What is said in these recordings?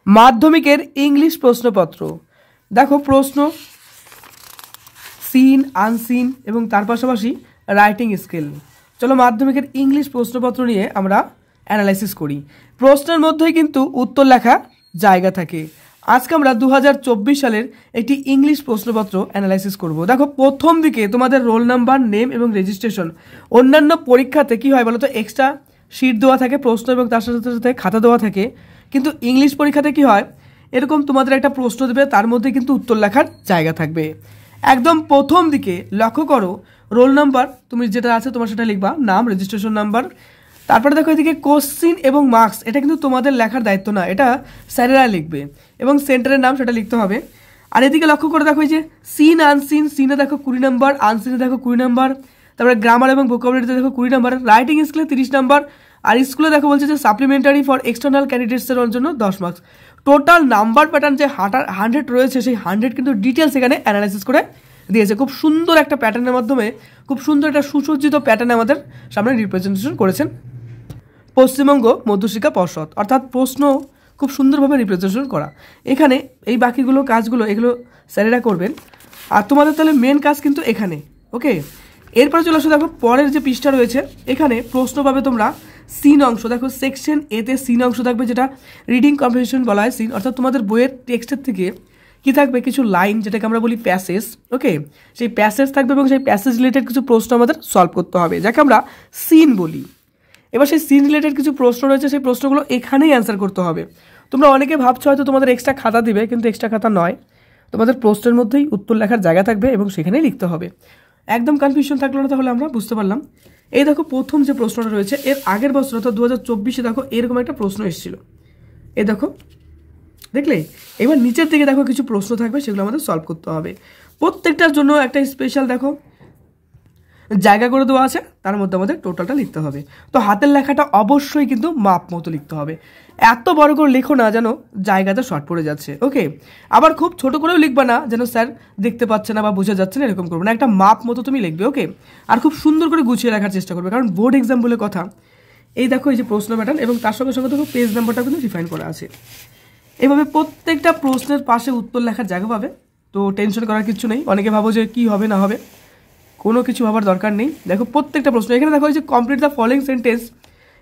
মাধ্যমিকের ইংলিশ প্রশ্নপত্র। দেখো প্রশ্ন, সিন, আনসিন এবং তার পাশাপাশি রাইটিং স্কিল। চলো মাধ্যমিকের ইংলিশ প্রশ্নপত্র নিয়ে আমরা অ্যানালাইসিস করি। প্রশ্নের মধ্যেই কিন্তু উত্তর লেখা জায়গা থাকে। আজকে আমরা 2024 সালের একটি ইংলিশ প্রশ্নপত্র অ্যানালাইসিস করব। দেখো প্রথম দিকে তোমাদের রোল নাম্বার, নেম এবং রেজিস্ট্রেশন। অন্যান্য পরীক্ষাতে কি হয় বলো তো, এক্সট্রা শিট দেওয়া থাকে প্রশ্ন এবং তার সাথে সাথে খাতা দেওয়া থাকে, কিন্তু ইংলিশ পরীক্ষাতে কি হয়, এরকম তোমাদের একটা প্রশ্ন দেবে, তার মধ্যে কিন্তু উত্তর লেখার জায়গা থাকবে। একদম প্রথম দিকে লক্ষ্য করো, রোল নাম্বার তুমি যেটা আছে তোমার সেটা লিখবা, নাম, রেজিস্ট্রেশন নাম্বার। তারপরে দেখো এদিকে কোশ্চিন এবং মার্কস, এটা কিন্তু তোমাদের লেখার দায়িত্ব না, এটা স্যারেরা লিখবে, এবং সেন্টারের নাম সেটা লিখতে হবে। আর এদিকে লক্ষ্য করে দেখো এই যে সিন, আনসিন, সিনে দেখো 20 নাম্বার, আনসিনে দেখো 20 নাম্বার, তারপরে গ্রামার এবং ভোকাবুলারিতে দেখো 20 নাম্বার, রাইটিং স্কিলে 30 নাম্বার, আর স্কুলে দেখো বলছে যে সাপ্লিমেন্টারি ফর এক্সটার্নাল ক্যান্ডিডেটসের জন্য 10 মার্কস। টোটাল নাম্বার প্যাটার্ন যে 100 রয়েছে, সেই 100 কিন্তু ডিটেলস এখানে অ্যানালাইসিস করে দিয়েছে। খুব সুন্দর একটা প্যাটার্নের মাধ্যমে, খুব সুন্দর একটা সুসজ্জিত প্যাটার্নে আমাদের সামনে রিপ্রেজেন্টেশন করেছেন পশ্চিমবঙ্গ মধ্যশিক্ষা পর্ষদ, অর্থাৎ প্রশ্ন খুব সুন্দরভাবে রিপ্রেজেন্টেশন করা। এখানে এই বাকিগুলো কাজগুলো এগুলো স্যারেরা করবেন, আর তোমাদের তাহলে মেন কাজ কিন্তু এখানে। ওকে, এরপরে চলে আসো, দেখো পরের যে পৃষ্ঠা রয়েছে, এখানে প্রশ্ন পাবে তোমরা সিন অংশ। দেখো সেকশন এতে সিন অংশ থাকবে, যেটা রিডিং কম্প্রিহেনশন বলা হয়। সিন অর্থাৎ তোমাদের বইয়ের টেক্সটের থেকে কি থাকবে, কিছু লাইন, যেটাকে আমরা বলি প্যাসেজ। ওকে, সেই প্যাসেজ থাকবে এবং সেই প্যাসেজ রিলেটেড কিছু প্রশ্ন আমাদের সলভ করতে হবে, যাকে আমরা সিন বলি। এবার সেই সিন রিলেটেড কিছু প্রশ্ন রয়েছে, সেই প্রশ্নগুলো এখানেই অ্যান্সার করতে হবে। তোমরা অনেকে ভাবছো হয়তো তোমাদের এক্সট্রা খাতা দিবে, কিন্তু এক্সট্রা খাতা নয়, তোমাদের প্রশ্নের মধ্যেই উত্তর লেখার জায়গা থাকবে এবং সেখানেই লিখতে হবে। একদম কনফিউশন থাকলো না, তাহলে আমরা বুঝতে পারলাম। এই দেখো প্রথম যে প্রশ্নটা রয়েছে, এর আগের বছর অর্থাৎ 2024-এ দেখো এরকম একটা প্রশ্ন এসেছিল। এই দেখো, দেখলে? এবার নিচের দিকে দেখো কিছু প্রশ্ন থাকবে, সেগুলো আমাদের সলভ করতে হবে। প্রত্যেকটার জন্য একটা স্পেশাল দেখো জায়গা করে দেওয়া আছে, তার মধ্যে আমাদের টোটালটা লিখতে হবে। তো হাতের লেখাটা অবশ্যই কিন্তু মাপ মতো লিখতে হবে, এত বড় করে লেখো না যেন জায়গাতে শর্ট পড়ে যাচ্ছে। ওকে, আবার খুব ছোট করেও লিখবা না যেন স্যার দেখতে পাচ্ছে না বা বোঝা যাচ্ছে না, এরকম করবে না, একটা মাপ মতো তুমি লিখবে। ওকে, আর খুব সুন্দর করে গুছিয়ে রাখার চেষ্টা করবে, কারণ বোর্ড এক্সাম বলে কথা। এই দেখো এই যে প্রশ্ন প্যাটার্ন, এবং তার সঙ্গে সঙ্গে দেখো পেজ নাম্বারটা কিন্তু ডিফাইন করা আছে। এভাবে প্রত্যেকটা প্রশ্নের পাশে উত্তর লেখার জায়গা পাবে, তো টেনশন করার কিছু নেই। অনেকে ভাবো যে কী হবে না হবে, কোনো কিছু ভাবার দরকার নেই। দেখো প্রত্যেকটা প্রশ্ন এখানে দেখো, এই যে কমপ্লিট দ্য ফলোইং সেন্টেন্স,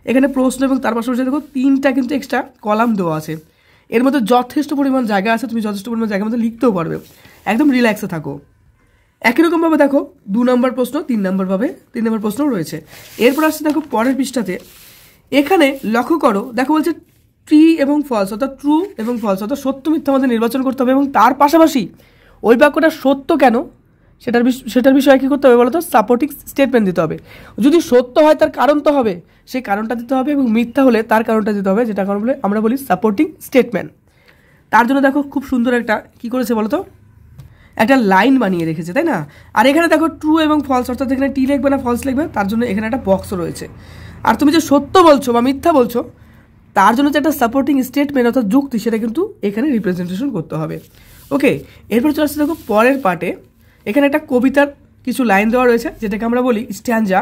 এখানে প্রশ্ন এবং তার পাশাপাশি দেখো 3টা কিন্তু এক্সট্রা কলাম দেওয়া আছে। এর মধ্যে যথেষ্ট পরিমাণ জায়গা আছে, তুমি যথেষ্ট পরিমাণ জায়গার মধ্যে লিখতেও পারবে, একদম রিল্যাক্সে থাকো। একই রকমভাবে দেখো 2 নম্বর প্রশ্ন, 3 নম্বরভাবে 3 নম্বর প্রশ্নও রয়েছে। এরপর আসছে দেখো পরের পৃষ্ঠাতে, এখানে লক্ষ্য করো, দেখো বলছে ট্রি এবং ফলস, অর্থাৎ ট্রু এবং ফলস, অর্থাৎ সত্য মিথ্যা আমাদের নির্বাচন করতে হবে, এবং তার পাশাপাশি ওই বাক্যটা সত্য কেন সেটার বিষয়ে কী করতে হবে বলো তো, সাপোর্টিং স্টেটমেন্ট দিতে হবে। যদি সত্য হয় তার কারণ তো হবে, সেই কারণটা দিতে হবে, এবং মিথ্যা হলে তার কারণটা দিতে হবে, যেটা কারণ বলে আমরা বলি সাপোর্টিং স্টেটমেন্ট। তার জন্য দেখো খুব সুন্দর একটা কী করেছে বলো তো, একটা লাইন বানিয়ে রেখেছে, তাই না? আর এখানে দেখো ট্রু এবং ফলস, অর্থাৎ এখানে টি লিখবে না ফলস লিখবে, তার জন্য এখানে একটা বক্সও রয়েছে। আর তুমি যে সত্য বলছো বা মিথ্যা বলছো, তার জন্য যে একটা সাপোর্টিং স্টেটমেন্ট অর্থাৎ যুক্তি, সেটা কিন্তু এখানে রিপ্রেজেন্টেশন করতে হবে। ওকে, এরপর চলে আসছে দেখো পরের পার্টে, এখানে একটা কবিতার কিছু লাইন দেওয়া রয়েছে, যেটাকে আমরা বলি স্ট্যাঞ্জা,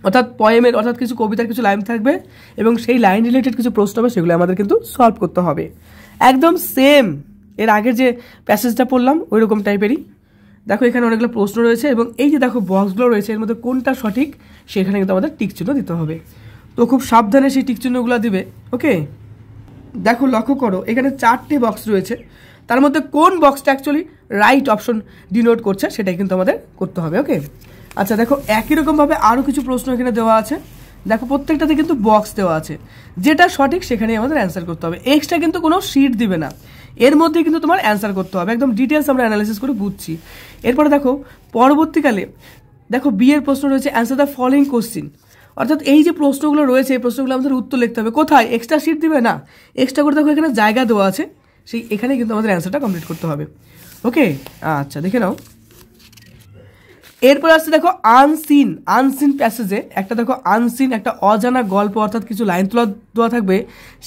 অর্থাৎ পয়েমের, অর্থাৎ কিছু কবিতার কিছু লাইন থাকবে, এবং সেই লাইন রিলেটেড কিছু প্রশ্ন হবে, সেগুলো আমাদের কিন্তু সলভ করতে হবে। একদম সেম এর আগের যে প্যাসেজটা পড়লাম ওই রকম টাইপেরই। দেখো এখানে অনেকগুলো প্রশ্ন রয়েছে, এবং এই যে দেখো বক্সগুলো রয়েছে, এর মধ্যে কোনটা সঠিক সেখানে কিন্তু আমাদের টিক চিহ্ন দিতে হবে। তো খুব সাবধানে সেই টিক চিহ্নগুলো দিবে। ওকে, দেখো লক্ষ্য করো, এখানে 4টে বক্স রয়েছে, তার মধ্যে কোন বক্সটা অ্যাকচুয়ালি রাইট অপশন ডিনোট করছে সেটাই কিন্তু আমাদের করতে হবে। ওকে, আচ্ছা দেখো একই রকমভাবে আরও কিছু প্রশ্ন এখানে দেওয়া আছে। দেখো প্রত্যেকটাতে কিন্তু বক্স দেওয়া আছে, যেটা সঠিক সেখানেই আমাদের অ্যান্সার করতে হবে, এক্সট্রা কিন্তু কোনো শিট দিবে না, এর মধ্যে কিন্তু তোমার অ্যান্সার করতে হবে, একদম ডিটেলস আমরা অ্যানালাইসিস করে বুঝছি। এরপরে দেখো পরবর্তীকালে দেখো বিয়ের প্রশ্ন রয়েছে, অ্যান্সার দ্য ফলোইং কোশ্চিন, অর্থাৎ এই যে প্রশ্নগুলো রয়েছে এই প্রশ্নগুলো আমাদের উত্তর লিখতে হবে। কোথায়? এক্সট্রা শিট দিবে না, এক্সট্রা করে দেখো এখানে জায়গা দেওয়া আছে, সেই এখানে কিন্তু আমাদের অ্যান্সারটা কমপ্লিট করতে হবে। ওকে, আচ্ছা দেখে নাও। এরপর আসছে দেখো আনসিন, আনসিন প্যাসেজে একটা দেখো আনসিন একটা অজানা গল্প, অর্থাৎ কিছু লাইন তোলা দেওয়া থাকবে,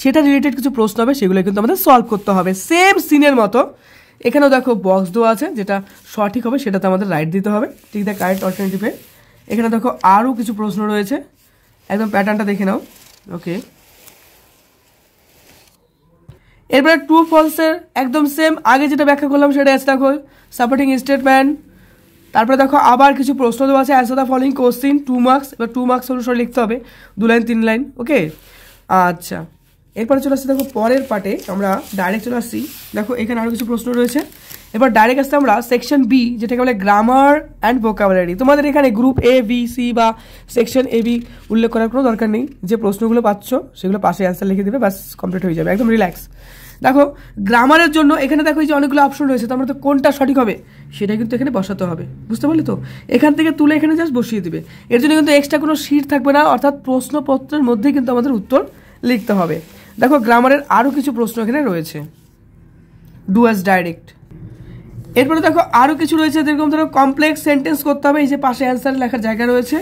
সেটা রিলেটেড কিছু প্রশ্ন হবে, সেগুলো কিন্তু আমাদের সলভ করতে হবে সেম সিনের মতো। এখানেও দেখো বক্স দেওয়া আছে, যেটা সঠিক হবে সেটাতে আমাদের রাইট দিতে হবে, ঠিক দ্য কারেক্ট অল্টারনেটিভে। এখানে দেখো আরও কিছু প্রশ্ন রয়েছে, একদম প্যাটার্নটা দেখে নাও। ওকে, এরপরে ট্রু ফলসের একদম সেম আগে যেটা ব্যাখ্যা করলাম সেটা আছে দেখো সাপোর্টিং স্টেটমেন্ট। তারপরে দেখো আবার কিছু প্রশ্ন দেওয়া আছে, answer the following question 2 marks. এবার 2 মার্কস অনুসারে লিখতে হবে 2 লাইন 3 লাইন। ওকে, আচ্ছা এরপরে চলে আসছি দেখো পরের পার্টে আমরা ডাইরেক্ট চলে আসছি। দেখো এখানে আরও কিছু প্রশ্ন রয়েছে। এবার ডাইরেক্ট আসতে আমরা সেকশন বি, যেটাকে বলে গ্রামার অ্যান্ড ভোকাবুলারি। তোমাদের এখানে গ্রুপ এ বি সি বা সেকশন এ বি উল্লেখ করার কোনো দরকার নেই। যে প্রশ্নগুলো পাচ্ছ সেগুলো পাশে অ্যান্সার লিখে দেবে, বাস কমপ্লিট হয়ে যাবে, একদম রিল্যাক্স। দেখো গ্রামারের জন্য এখানে দেখো এই যে অনেকগুলো অপশন রয়েছে, তার মধ্যে কোনটা সঠিক হবে সেটা কিন্তু এখানে বসাতে হবে, বুঝতে পারলে তো? এখান থেকে তুলে এখানে জাস্ট বসিয়ে দিবে। এর জন্য কিন্তু এক্সট্রা কোনো শিট থাকবে না, অর্থাৎ প্রশ্নপত্রের মধ্যেই কিন্তু আমাদের উত্তর লিখতে হবে। দেখো গ্রামারের আরও কিছু প্রশ্ন এখানে রয়েছে, ডু অ্যাজ ডাইরেক্ট। এরপরে দেখো আরও কিছু রয়েছে, যেরকম ধরো কমপ্লেক্স সেন্টেন্স করতে হবে, এই যে পাশে অ্যান্সার লেখার জায়গা রয়েছে।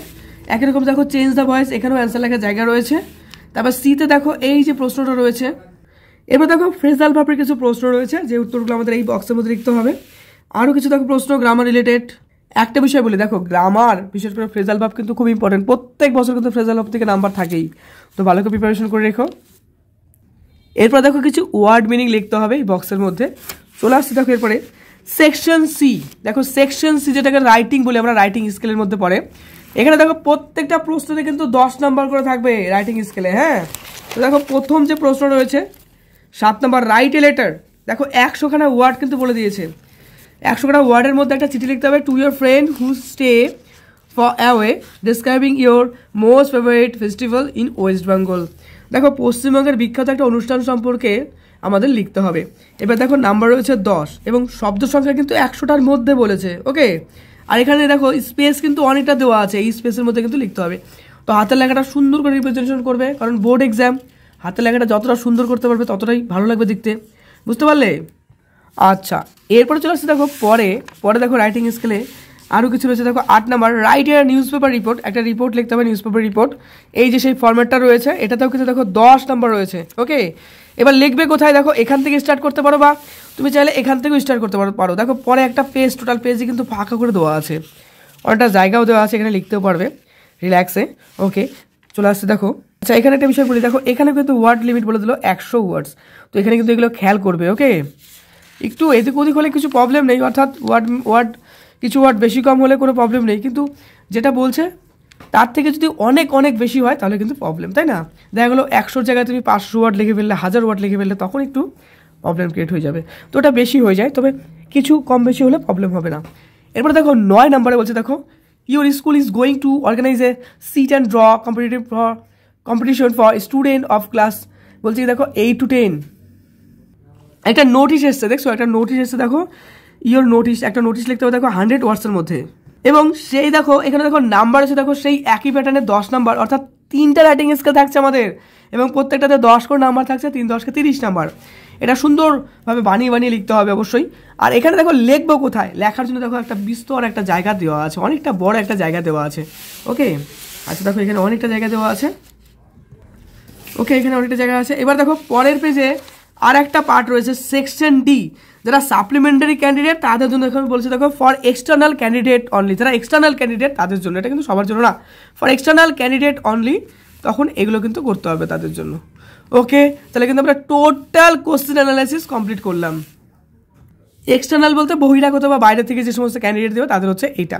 একই রকম দেখো চেঞ্জ দ্য ভয়েস, এখানেও অ্যান্সার লেখার জায়গা রয়েছে। তারপর সিতে দেখো এই যে প্রশ্নটা রয়েছে। এবার দেখো ফ্রেজাল ভার্বের কিছু প্রশ্ন রয়েছে, যে উত্তরগুলো আমাদের এই বক্সের মধ্যে লিখতে হবে। আরও কিছু দেখো প্রশ্ন গ্রামার রিলেটেড। একটা বিষয় বলি, দেখো গ্রামার বিশেষ করে ফ্রেজাল ভার্ব কিন্তু খুব ইম্পর্টেন্ট, প্রত্যেক বছর কিন্তু ফ্রেজাল ভার্ব থেকে নাম্বার থাকেই, তো ভালো করে প্রিপারেশন করে রেখো। এরপর দেখো কিছু ওয়ার্ড মিনিং লিখতে হবে এই বক্সের মধ্যে। চলে আসছি দেখো এরপরে সেকশন সি। দেখো সেকশন সি যেটাকে রাইটিং বলি আমরা, রাইটিং স্কেলের মধ্যে পড়ে। এখানে দেখো প্রত্যেকটা প্রশ্নতে কিন্তু 10 নাম্বার করে থাকবে রাইটিং স্কেলে। হ্যাঁ, তো দেখো প্রথম যে প্রশ্ন রয়েছে 7 নাম্বার, রাইট এ লেটার। দেখো 100খানা ওয়ার্ড কিন্তু বলে দিয়েছে। 100খানা ওয়ার্ডের মধ্যে একটা চিঠি লিখতে হবে, to your friend who stay for away describing your most favourite festival in West Bengal. দেখো পশ্চিমবঙ্গের বিখ্যাত একটা অনুষ্ঠান সম্পর্কে আমাদের লিখতে হবে। এবার দেখো নাম্বার রয়েছে 10 এবং শব্দ সংখ্যা কিন্তু 100টার মধ্যে বলেছে। ওকে, আর এখানে দেখো স্পেস কিন্তু অনেকটা দেওয়া আছে, এই স্পেসের মধ্যে কিন্তু লিখতে হবে। তো হাতের লেখাটা সুন্দর করে রিপ্রেজেন্টেশন করবে, কারণ বোর্ড এক্সাম, হাতের লেখাটা যতটা সুন্দর করতে পারবে ততটাই ভালো লাগবে দেখতে, বুঝতে পারলে? আচ্ছা এরপরে চলে আসছে দেখো পরে দেখো রাইটিং স্কেলে আরও কিছু রয়েছে। দেখো 8 number, write a news paper report. একটা রিপোর্ট লিখতে হবে, নিউজ পেপার রিপোর্ট। এই যে সেই ফরম্যাটটা রয়েছে, এটাতেও কিন্তু দেখো 10 নাম্বার রয়েছে। ওকে, এবার লিখবে কোথায়? দেখো এখান থেকে স্টার্ট করতে পারো, বা তুমি চাইলে এখান থেকেও স্টার্ট করতে পারো। দেখো পরে একটা পেজ, টোটাল পেজে কিন্তু ফাঁকা করে দেওয়া আছে, অনেকটা জায়গাও দেওয়া আছে, এখানে লিখতেও পারবে রিল্যাক্সে। ওকে, চলে আসছে দেখো। আচ্ছা এখানে একটা বিষয় বলি, দেখো এখানে কিন্তু ওয়ার্ড লিমিট বলে দিল 100 ওয়ার্ডস, তো এখানে কিন্তু এগুলো খেয়াল করবে। ওকে, একটু এদিক ওদিক হলে কিছু প্রবলেম নেই, অর্থাৎ কিছু ওয়ার্ড বেশি কম হলে কোনো প্রবলেম নেই, কিন্তু যেটা বলছে তার থেকে যদি অনেক অনেক বেশি হয় তাহলে কিন্তু প্রবলেম, তাই না? দেখা গেলো 100 জায়গায় তুমি 500 ওয়ার্ড লিখে ফেললে, 1000 ওয়ার্ড লিখে ফেললে, তখন একটু প্রবলেম ক্রিয়েট হয়ে যাবে। তো ওটা বেশি হয়ে যায়, তবে কিছু কম বেশি হলে প্রবলেম হবে না। এরপরে দেখো 9 নম্বরে বলছে, দেখো your school is going to organise a sit and draw competition for student of class. বলছি দেখো 8 to 10 একটা নোটিশ এসছে, দেখছো একটা নোটিশ এসছে। দেখো ইয়োর নোটিশ, একটা নোটিশ লিখতে হবে দেখো 100 ওয়ার্ডসের মধ্যে। এবং সেই দেখো এখানে দেখো নাম্বার আছে, দেখো সেই একই প্যাটার্নে 10 নাম্বার, অর্থাৎ 3টা রাইটিং স্কেল থাকছে আমাদের, এবং প্রত্যেকটাতে 10 করে নাম্বার থাকছে, 3 10 কে 30 নাম্বার। এটা সুন্দরভাবে বানিয়ে লিখতে হবে অবশ্যই। আর এখানে দেখো লিখবো কোথায়, লেখার জন্য দেখো একটা বিস্তর একটা জায়গা দেওয়া আছে, অনেকটা বড় একটা জায়গা দেওয়া আছে। ওকে, আচ্ছা দেখো এখানে অনেকটা জায়গা দেওয়া আছে। ওকে, এখানে অনেকটা জায়গা আছে। এবার দেখো পরের পেজে আর একটা পার্ট রয়েছে, সেকশন ডি। যারা সাপ্লিমেন্টারি ক্যান্ডিডেট তাদের জন্য এখানে বলছে দেখো ফর এক্সটার্নাল ক্যান্ডিডেট অনলি। যারা এক্সটার্নাল ক্যান্ডিডেট তাদের জন্য, এটা কিন্তু সবার জন্য না, ফর এক্সটার্নাল ক্যান্ডিডেট অনলি, তখন এগুলো কিন্তু করতে হবে তাদের জন্য। ওকে, তাহলে কিন্তু আমরা টোটাল কোশ্চেন অ্যানালাইসিস কমপ্লিট করলাম। এক্সটার্নাল বলতে বহিরাগত বা বাইরে থেকে যে সমস্ত ক্যান্ডিডেট দেবে তাদের হচ্ছে এইটা।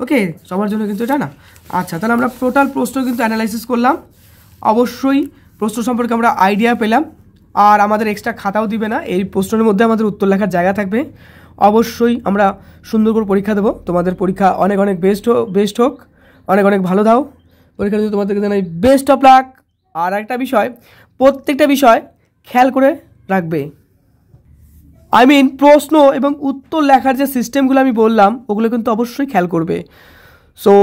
ওকে, সবার জন্য কিন্তু এটা না। আচ্ছা, তাহলে আমরা টোটাল প্রশ্ন কিন্তু অ্যানালাইসিস করলাম, অবশ্যই প্রশ্ন সম্পর্কে আমরা আইডিয়া পেলাম। আর আমাদের এক্সট্রা খাতাও দিবে না, এই প্রশ্নের মধ্যে আমাদের উত্তর লেখার জায়গা থাকবে। অবশ্যই আমরা সুন্দর করে পরীক্ষা দেবো, তোমাদের পরীক্ষা অনেক অনেক বেস্ট হোক, অনেক অনেক ভালো দাও পরীক্ষা দিতে, তোমাদেরকে জানাই বেস্ট অফ লাক। আর একটা বিষয়, প্রত্যেকটা বিষয় খেয়াল করে রাখবে, প্রশ্ন এবং উত্তর লেখার যে সিস্টেমগুলো আমি বললাম ওগুলো কিন্তু অবশ্যই খেয়াল করবে। সো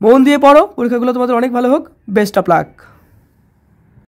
মন দিয়ে পড়ো, পরীক্ষাগুলো তোমাদের অনেক ভালো হোক, বেস্ট অফ লাক।